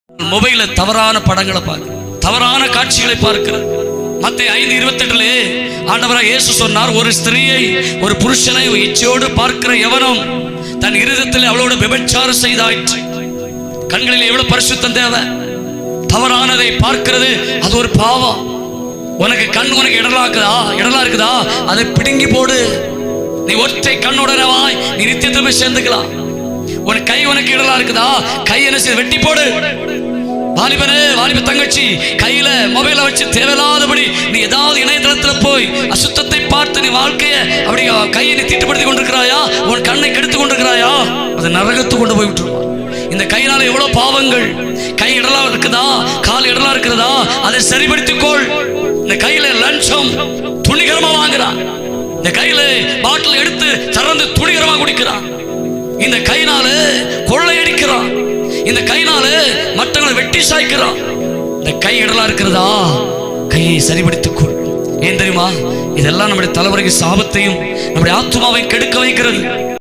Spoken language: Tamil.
மொபைல்ல தவறான படங்களை பார்க்க, தவறான காட்சிகளை பார்க்கிற. மத்தேயு 5:28 ஆண்டவராக இயேசு சொன்னார், ஒரு ஸ்திரீயை ஒரு புருஷனை இச்சையோடு பார்க்கிற எவனும் தன் இருதயத்தில் அவளோடு விபச்சாரம் செய்தாயிற்று. கண்களில் எவ்வளவு பரிசுத்தம் தேவை. தவறானதை பார்க்கிறது அது ஒரு பாவம். உனக்கு கண் உனக்கு இடலா இருக்குதா அதை பிடுங்கி போடு. நீ ஒற்றை கண்ணுடனவாய் நீ நித்தியத்தில் போய் சேர்ந்துக்கலாம். உனக்கு கை உனக்கு இடலா இருக்குதா, கை என்ன செய்ய வெட்டி போடு. வாலிபனே, வாலிப தங்கச்சி, கையில மொபைலை வச்சு தேவையில்லாதபடி நீ ஏதாவது இணையதளத்துல போய் அசுத்தத்தை பார்த்து நீ வாழ்க்கைய அப்படி கையை நீ தீட்டுப்படுத்தி கொண்டிருக்கிறாயா, உன் கண்ணை கெடுத்து கொண்டிருக்கிறாயா, அதை நரகத்து கொண்டு போய் விட்டுருவான். இந்த கையினால எவ்வளவு பாவங்கள். கை இடலா இருக்குதா, கால் இடலா இருக்கிறதா, அதை சரிபடுத்திக்கொள். இந்த கையில லஞ்சம் துணிகரமா வாங்குறான். இந்த கையில பாட்டில் எடுத்து திறந்து துணிகரமா குடிக்கிறான். இந்த கையினால கொள்ளையடிக்கிறான். இந்த கையினால மற்றவங்களை வெட்டி சாய்க்கிறான். இந்த கை இடலா இருக்கிறதா, கையை சரிபடுத்திக்கொள். ஏன் தெரியுமா? இதெல்லாம் நம்முடைய தலைமுறைக்கு சாபத்தையும் நம்முடைய ஆத்துமாவை கெடுக்க வைக்கிறது.